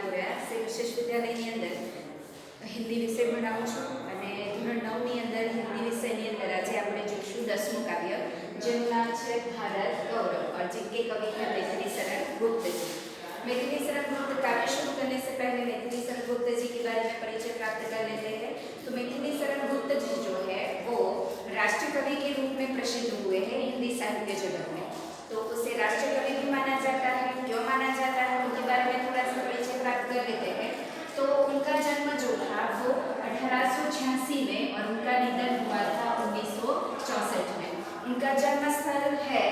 મોર્યા શ્રી વિશેષ વિદ્યાલયની અંદર હિન્દી વિષય ભણાવું છું અને ધોરણ 9ની અંદર હિન્દી વિષયની અંદર આજે આપણે જોઈશું 10મું કાવ્ય જેનું નામ છે ભારત गौरव और जिनके कवि हैं मैथिली शरण गुप्त जी। मैथिली शरण गुप्त काव्य शुरू करने से पहले मैथिली शरण गुप्त जी के बारे में परिचय प्राप्त कर लेते हैं। तो मैथिली शरण गुप्त जी जो है वो राष्ट्र कवि के रूप में प्रसिद्ध हुए हैं हिंदी साहित्य जगत में। तो उसे राष्ट्र कवि भी माना जाता है, क्यों माना जाता है उनके बारे में थोड़ा सा परिचय प्राप्त कर लेते हैं। तो उनका जन्म जो था वो 1886 में और उनका निधन हुआ था 1964 में। उनका जन्म स्थल है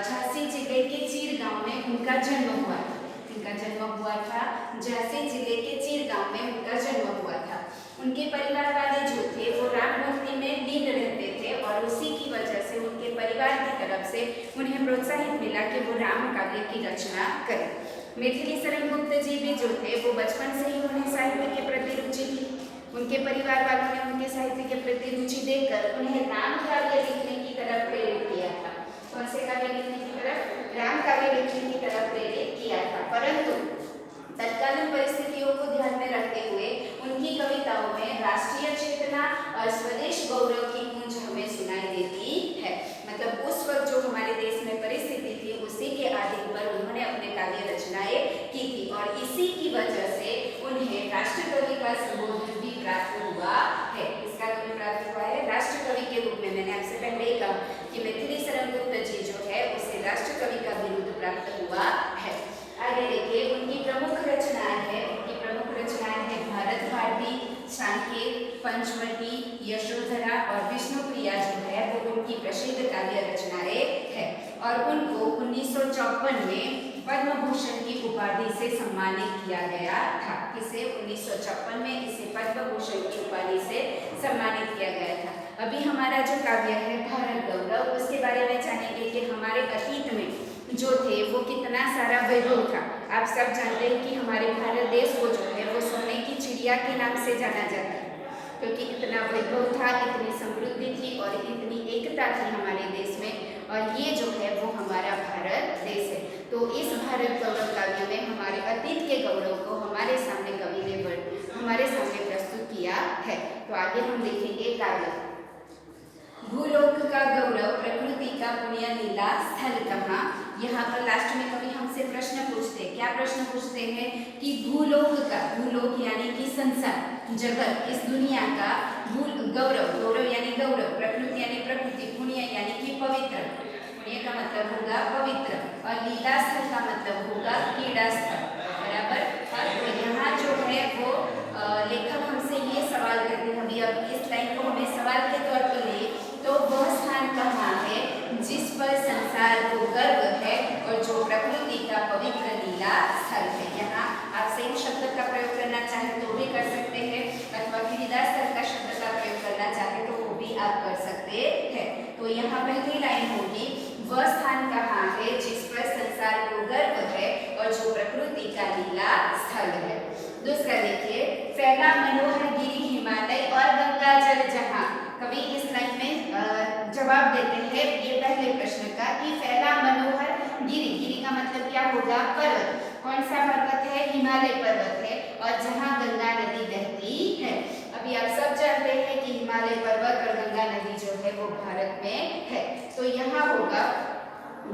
झांसी जिले के चीर गांव में उनका जन्म हुआ था। उनका जन्म हुआ था झांसी जिले के चीर गांव में उनका जन्म हुआ था। उनके परिवार वाले जो थे वो राम भक्ति में लीन रहते थे और उसी की वजह से उनके परिवार की तरफ से उन्हें प्रोत्साहित मिला कि वो राम काव्य की रचना करें। मैथिली शरण गुप्त जी भी जो थे वो बचपन से ही उन्हें साहित्य के प्रति रुचि थी। उनके परिवार वालों ने उनके साहित्य के प्रति रुचि देकर उन्हें राम काव्य लिखने की तरफ प्रेरित किया था। कौन से काव्य लिखने की तरफ? राम काव्य लिखने की तरफ प्रेरित किया था। परंतु तत्कालीन परिस्थितियों को ध्यान में रखते हुए उनकी कविताओं में राष्ट्रीय चेतना और स्वदेश गौरव की गूंज हमें सुनाई देती है। मतलब उस वक्त जो हमारे देश में परिस्थिति थी उसी के आधार पर उन्होंने अपने काव्य रचनाएं की थी और इसी की वजह से उन्हें राष्ट्र कवि का संबोधन भी प्राप्त हुआ है। इसका कवि प्राप्त हुआ है राष्ट्र कवि के रूप में। मैंने आपसे पहले ही कहा कि मैथिली शरण गुप्त जी जो है उसे राष्ट्र कवि का बिरुद प्राप्त हुआ है। आगे देखिए उनकी प्रमुख रचनाएं हैं। उनकी प्रमुख रचनाएं हैं भारत भारती, सांकेत, पंचवटी, यशोधरा और विष्णुप्रिया जो है वो उनकी प्रसिद्ध काव्य रचनाएं है। और उनको 1954 में पद्म भूषण की उपाधि से सम्मानित किया गया था। इसे 1954 में इसे पद्म भूषण की उपाधि से सम्मानित किया गया था। अभी हमारा जो काव्य है भारत गौरव उसके बारे में जानेंगे कि हमारे अतीत में जो थे वो कितना सारा वैभव था। आप सब जानते हैं कि हमारे भारत देश को जो है वो सोने की चिड़िया के नाम से जाना जाता है क्योंकि इतना वैभव था, इतनी समृद्धि थी और इतनी एकता थी हमारे देश में। और ये जो है वो हमारा भारत देश है। तो इस भारत गौरव काव्य में हमारे अतीत के गौरव को हमारे सामने कवि ने हमारे सामने प्रस्तुत किया है। तो आगे हम देखेंगे काव्य। भूलोक का गौरव प्रकृति का पुण्य लीला स्थल कहाँ। यहाँ पर लास्ट में कवि हमसे प्रश्न पूछते हैं। क्या प्रश्न पूछते हैं कि भूलोक का, भूलोक यानी कि संसार, जगत, इस दुनिया का गौरव, गौरव यानी गौरव, प्रकृति यानी प्रकृति, पुण्य यानी कि पवित्र, पुण्य का मतलब होगा पवित्र और लीला स्थल का मतलब होगा क्रीड़ा स्थल। बराबर। तो यहाँ जो है वो लेखक हमसे ये सवाल करते हैं। अभी अब इस लाइन को हमें सवाल के तौर पर ले तो वह स्थान कहाँ है जिस पर संसार को गर्व है और जो प्रकृति का पवित्र लीला स्थल है। यहाँ आप सेम शब्द का प्रयोग करना चाहे तो भी कर सकते हैं अथवा क्रीड़ा स्थल का शब्द का प्रयोग करना चाहे तो वो भी आप कर सकते हैं। तो यहाँ पहली लाइन होगी वह स्थान कहाँ है जिस पर संसार को गर्व है और जो प्रकृति का लीला स्थल है। दूसरा देखिए फैला मनोहर गिरी हिमालय और गंगा जल जहाँ। कवि इस लाइन में जवाब देते हैं ये पहले प्रश्न का कि फैला मनोहर गिरी, गिरी का मतलब क्या होगा? पर्वत। कौन सा पर्वत है? हिमालय पर्वत है और जहाँ गंगा नदी बहती है। अभी आप सब जानते हैं कि हिमालय पर्वत और गंगा नदी जो है वो भारत में है। तो यहाँ होगा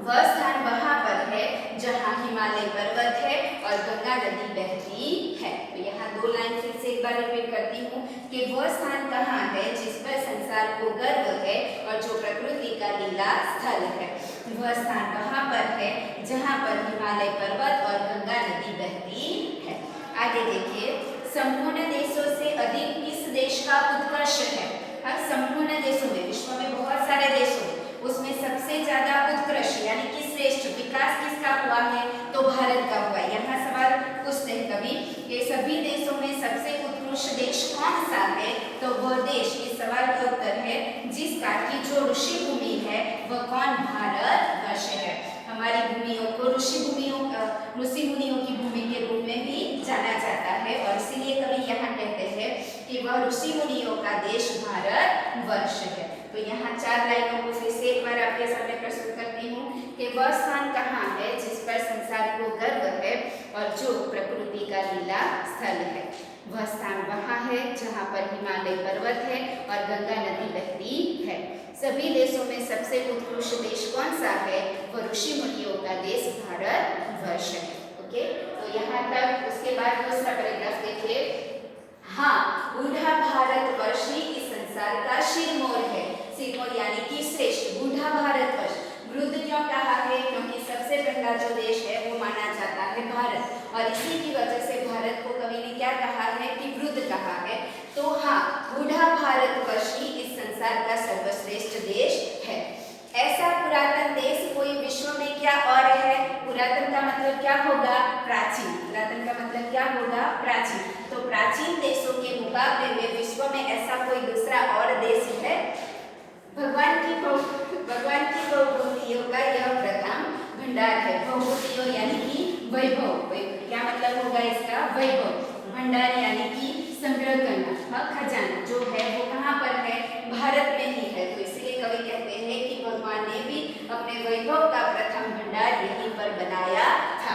वह स्थान वहाँ पर है जहाँ हिमालय पर्वत है और गंगा नदी बहती है। तो यहाँ दो लाइन फिर से एक बार रिपीट करती हूँ कि वह स्थान कहाँ है जिस पर संसार को गर्व है और जो प्रकृति का लीला स्थल है। वह स्थान वहाँ पर है जहाँ पर हिमालय पर्वत और गंगा नदी बहती है। आगे देखिए संपूर्ण देशों से अधिक किस देश का उत्कर्ष है। हर संपूर्ण देशों में, विश्व में बहुत सारे देश हैं, उसमें सबसे ज्यादा उत्कृष्ट यानी कि श्रेष्ठ विकास किसका हुआ है? तो भारत का हुआ। यहाँ सवाल पूछते हैं कवि कि सभी देशों में सबसे उत्कृष्ट देश कौन सा है? तो वह देश, इस सवाल का उत्तर है जिसका की जो ऋषि भूमि है वह कौन? भारत वर्ष है। हमारी भूमियों को ऋषि मुनियों की भूमि के रूप में भी जाना जाता है और इसीलिए कवि यहाँ कहते हैं कि वह ऋषि मुनियों का देश भारत वर्ष है। तो यहाँ चार लाइनों को फिर से एक बार आपके सामने प्रस्तुत करती हूँ कि वह स्थान कहाँ है जिस पर संसार को गर्व है और जो प्रकृति पृथ्वी का लीला स्थल है। वह स्थान वहाँ है जहाँ पर हिमालय पर्वत है और गंगा नदी बहती है। सभी देशों में सबसे उत्कृष्ट देश कौन सा है? वह ऋषि मुनियों का देश भारतवर्ष है। ओके, तो यहाँ तक। उसके बाद दूसरा पैराग्राफ देखिए। हाँ, बूढ़ा भारतवर्ष ही इस संसार का सिरमौर है। सिरमौर यानी कि श्रेष्ठ, बूढ़ा भारतवर्ष। वृद्ध क्यों कहा है? क्योंकि सबसे पहला जो देश है वो माना जाता है भारत, और इसी की वजह से भारत को कवि ने क्या कहा है कि वृद्ध कहा है। तो हाँ, बूढ़ा भारतवर्ष ही इस संसार का सर्वश्रेष्ठ देश है। ऐसा पुरातन देश कोई विश्व में क्या और है? पुरातन का मतलब क्या होगा? प्राचीन। पुरातन का मतलब क्या होगा? प्राचीन। तो प्राचीन देशों के मुकाबले में विश्व में ऐसा कोई दूसरा और देश है? भगवान की बहुभूतियों का यह प्रथम भंडार है। बहुभूतियों यानी कि वैभव। क्या मतलब होगा इसका? वैभव। भंडार यानी कि संग्रह करना, खजाना जो है वो कहाँ पर है? भारत में ही है। तो इसलिए कवि कहते हैं कि भगवान ने भी अपने वैभव का प्रथम भंडार यहीं पर बनाया था।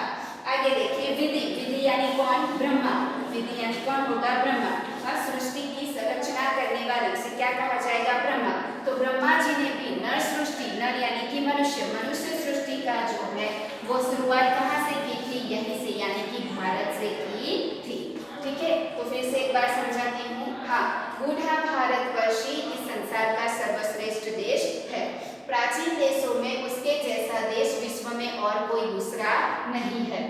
आगे देखिए, विधि। विधि यानी कौन? ब्रह्मा। विधि यानी कौन होगा? ब्रह्मा। सृष्टि की संरचना करने वाले उसे क्या कहा जाएगा? ब्रह्मा। तो ब्रह्मा जी ने भी नर सृष्टि, नर यानी कि मनुष्य, मनुष्य सृष्टि का जो है वो शुरुआत कहाँ से की थी? यहीं से, यानी कि भारत से की थी। ठीक है, तो फिर से एक बार समझाती हूँ। हाँ, बूढ़ा भारतवर्ष ही इस संसार का सर्वश्रेष्ठ देश है। प्राचीन देशों में उसके जैसा देश विश्व में और कोई दूसरा नहीं है।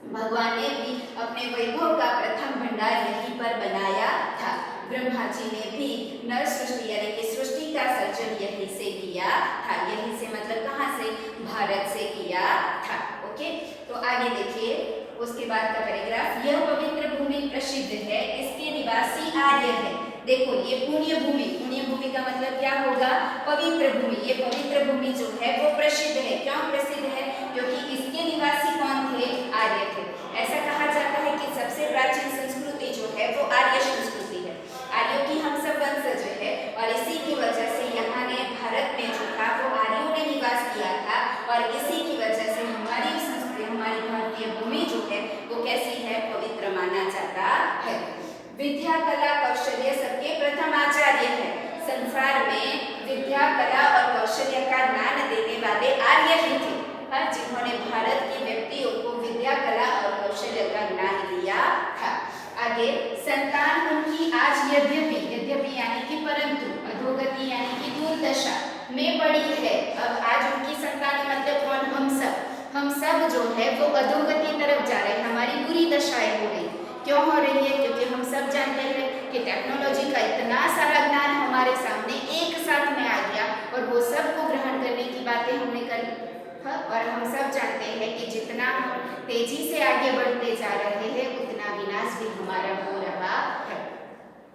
भगवान ने भी अपने वैभव का प्रथम भंडार यहीं पर बनाया था। ब्रह्मा जी ने भी नर सृष्टि यानी कि सृष्टि का सर्जन यहीं से किया था। यहीं से मतलब कहाँ से? भारत से किया था। ओके, तो आगे देखिए उसके बाद का पैराग्राफ। यह पवित्र भूमि प्रसिद्ध है, इसके निवासी आर्य है। देखो, ये पुण्य भूमि, पुण्य भूमि का मतलब क्या होगा? पवित्र भूमि। ये पवित्र भूमि जो है वो प्रसिद्ध है। क्यों प्रसिद्ध है? क्योंकि इसके निवासी कौन थे? आर्य थे। ऐसा कहा जाता है कि सबसे प्राचीन संस्कृति जो है वो आर्य संस्कृति है। आर्यों की हम सब वंशज है, और इसी की वजह से यहाँ ने भारत में जो था वो आर्यों ने निवास किया था, और इसी की वजह से हमारी संस्कृति, हमारी भारतीय भूमि जो है वो कैसी है? पवित्र माना जाता है। विद्या, कला, कौशल्य सबके प्रथम आचार्य है। संसार में विद्या, कला और कौशल्य का ज्ञान देने वाले आर्य ही थे, जिन्होंने भारत के व्यक्तियों को विद्या, कला और कौशल्य का ज्ञान दिया था। आगे, संतान उनकी आज यद्यपि यानी कि परंतु, अधोगति यानी कि दुर्दशा में पड़ी है। अब आज उनकी संतान मतलब कौन? हम सब जो है वो अधोगति तरफ जा रहे हैं। हमारी बुरी दशाएं हो रही। क्यों हो रही है? क्योंकि हम सब जानते हैं कि टेक्नोलॉजी का इतना सारा ज्ञान हमारे सामने एक साथ में आ गया, और वो सब को ग्रहण करने की बातें हमने करी। और हम सब जानते हैं कि जितना हम तेजी से आगे बढ़ते जा रहे हैं उतना विनाश भी हमारा हो रहा है।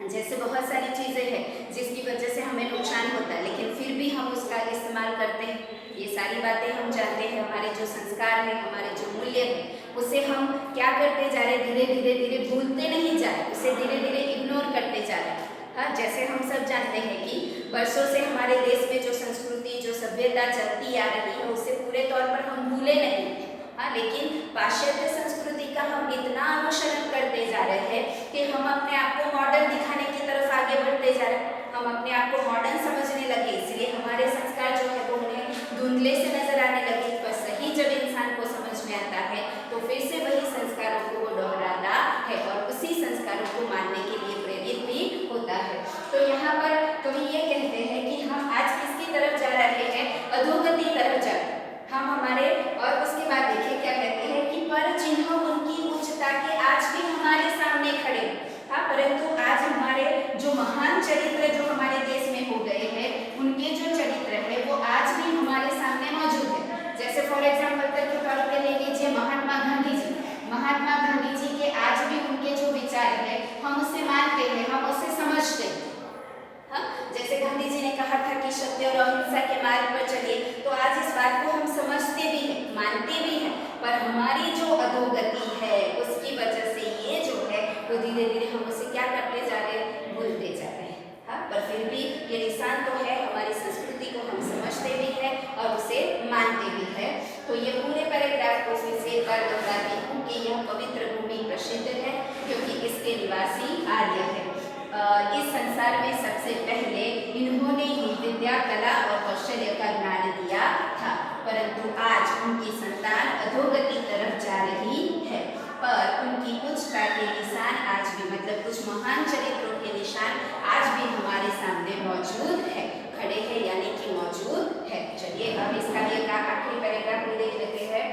जैसे बहुत सारी चीज़ें हैं जिसकी वजह से हमें नुकसान होता है, लेकिन फिर भी हम उसका इस्तेमाल करते हैं। ये सारी बातें हम जानते हैं। हमारे जो संस्कार हैं, हमारे जो मूल्य हैं, उसे हम क्या करते जा रहे हैं? धीरे धीरे भूलते नहीं जा रहे, उसे धीरे धीरे इग्नोर करते जा रहे हैं। हाँ, जैसे हम सब जानते हैं कि वर्षों से हमारे देश में जो संस्कृति, जो सभ्यता चलती आ रही है उसे पूरे तौर पर हम भूले नहीं। हाँ, लेकिन पाश्चात्य संस्कृति का हम इतना अनुसरण करते जा रहे हैं कि हम अपने आप को मॉडर्न दिखाने की तरफ आगे बढ़ते जा रहे हैं। हम अपने आप को मॉडर्न समझने लगे, इसलिए हमारे संस्कार जो है वो उन्हें धुंधले से नजर आने लगे। पर सही जब इंसान को समझ में आता है तो फिर से वही संस्कारों को वो दोहराता है और उसी संस्कारों को मानने के लिए प्रेरित भी होता है। तो यहाँ पर कवि ये कहते हैं कि हम आज किसकी तरफ जा रहे हैं? अधोगति तरफ जा रहे हैं हम हमारे। और उसके बाद देखिए क्या कहते हैं कि पर चिन्ह उनकी उच्चता के आज भी हमारे सामने खड़े। हाँ, परंतु आज हमारे जो महान चरित्र जो हमारे देश में हो गए हैं, उनके जो चरित्र है वो आज भी हमारे सामने मौजूद है। जैसे फॉर एग्जाम्पल के तौर पर ले लीजिए महात्मा गांधी जी। महात्मा गांधी जी के आज भी उनके जो विचार है हम उसे मानते हैं, हम उसे समझते हैं। हाँ, जैसे गांधी जी ने कहा था कि सत्य और अहिंसा के मार्ग पर चलिए, तो आज इस बात को हम समझते भी हैं, मानते भी हैं, पर हमारी जो अधोगति है उसकी वजह से ये जो है वो धीरे धीरे हम उसे क्या करते जा रहे हैं? भूलते जा रहे हैं। हाँ, पर फिर भी सबसे पहले इन्होंने ही विद्या, कला और कौशल्य का ज्ञान दिया था, परंतु आज उनकी संतान अधोगति तरफ जा रही है। पर उनकी उच्चता के निशान आज भी, मतलब कुछ महान चरित्रों के निशान आज भी हमारे सामने मौजूद है, खड़े हैं यानी कि मौजूद है। चलिए अब इस काव्य का आखिरी पैराग्राफ भी देख लेते हैं।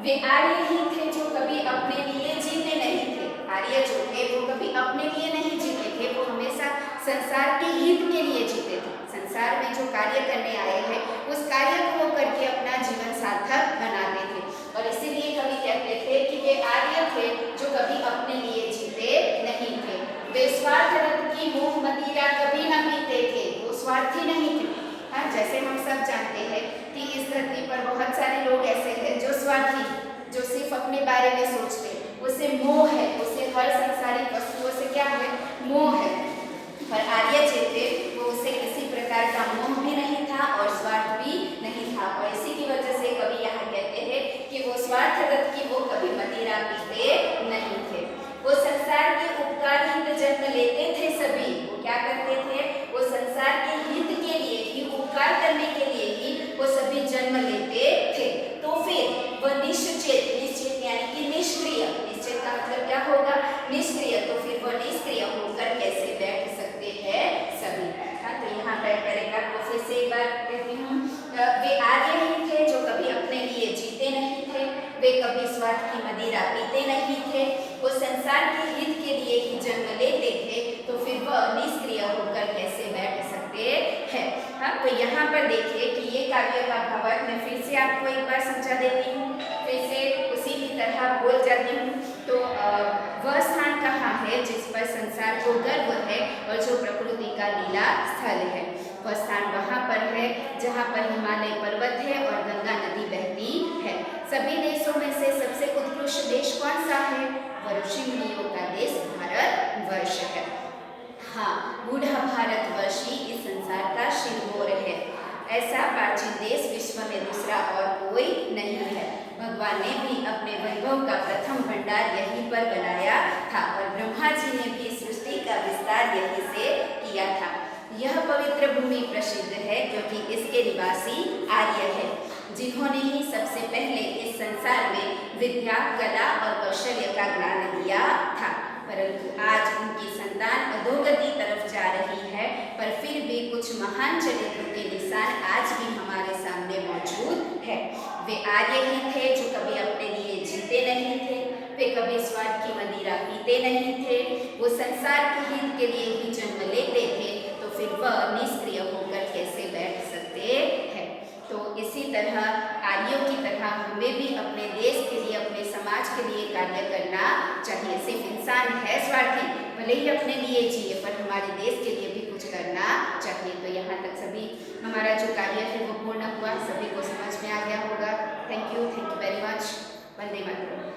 वे आर्य ही थे जो कभी अपने लिए जीते नहीं थे। आर्य जो थे वो कभी अपने लिए नहीं जीते थे, वो हमेशा संसार के हित के लिए जीते थे। संसार में जो कार्य करने आए हैं उस कार्य को करके अपना जीवन सार्थक बनाते थे, और इसीलिए कवि कहते थे कि वे आर्य थे जो कभी अपने लिए जीते नहीं थे। वे स्वार्थ रत की मोह मदिरा कभी न पीते थे, वो स्वार्थी नहीं थे। हाँ, जैसे हम सब जानते हैं कि इस धरती पर बहुत सारे लोग ऐसे हैं जो स्वार्थी, जो सिर्फ अपने बारे में सोचते हैं, उसे मोह है, उसे हर संसारिक वस्तुओं से क्या है, मोह है। पर आर्य जो थे वो उसे किसी प्रकार का मोह भी नहीं था और स्वार्थ भी नहीं था, और इसी की वजह से कवि यहाँ कहते हैं कि वो स्वार्थ रत की वो कभी मदिरा पीते नहीं थे। वो संसार के उपकार हित जन्म लेते थे सभी। वो क्या करते थे, वो संसार के हित के लिए ही, उपकार करने के लिए ही वो सभी जन्म लेते थे। तो फिर वह निश्चेत, निश्चित यानी कि निष्क्रिय, निश्चित का मतलब क्या होगा, निष्क्रिय, तो फिर वह निष्क्रिय होकर कैसे बैठ सकते हैं सभी। हाँ, तो यहाँ पर पैराग्राफ को फिर से एक बार कहती हूँ। वे आर्य ही थे जो कभी अपने लिए जीते नहीं थे, वे कभी स्वार्थ की मदिरा पीते नहीं थे, वो संसार के हित के लिए ही जन्म लेते थे, तो फिर वह निष्क्रिय होकर कैसे बैठ सकते हैं। हाँ, तो यहाँ पर देखिए कि ये काव्य का भावार्थ मैं फिर से आपको एक बार समझा देती हूँ, फिर से उसी की तरह बोल जाती हूँ। तो वह स्थान कहाँ है जिस पर संसार को गर्व है और जो प्रकृति का लीला स्थल है, वह स्थान वहाँ पर है जहाँ पर हिमालय पर्वत है और गंगा नदी बहती है। सभी देशों में से सबसे उत्कृष्ट देश कौन सा है, वह ऋषि मुनियों का देश भारतवर्ष है। हाँ, बूढ़ा भारतवर्ष ही इस संसार का शिरमोर है। ऐसा प्राचीन देश विश्व में दूसरा और कोई नहीं है। भगवान ने भी अपने वैभव का प्रथम भंडार यहीं पर बनाया था, और ब्रह्मा जी ने भी सृष्टि का विस्तार यहीं से किया था। यह पवित्र भूमि प्रसिद्ध है क्योंकि इसके निवासी आर्य है, जिन्होंने ही सबसे पहले इस संसार में विद्या, कला और कौशल्य का ज्ञान दिया था। परंतु आज उनकी संतान अधोगति तरफ जा रही है, पर फिर भी कुछ महान चरित्रों के निशान आज भी हमारे सामने मौजूद है। वे आर्य ही थे जो कभी अपने लिए जीते नहीं थे, वे कभी स्वार्थ की मदिरा पीते नहीं थे, वो संसार के हित के लिए ही जन्म लेते थे, तो फिर वह निष्क्रिय होकर कैसे बैठ सकते हैं। तो इसी तरह आर्यों की तरह हमें भी अपने देश के लिए, अपने समाज के लिए कार्य करना चाहिए। सिर्फ इंसान है स्वार्थी, भले ही अपने लिए जिए, पर हमारे देश के लिए भी कुछ करना चाहिए। तो यहाँ तक सभी हमारा जो कार्य है वो पूर्ण हुआ, सभी को समझ में आ गया होगा। Thank you very much. Vande Mataram.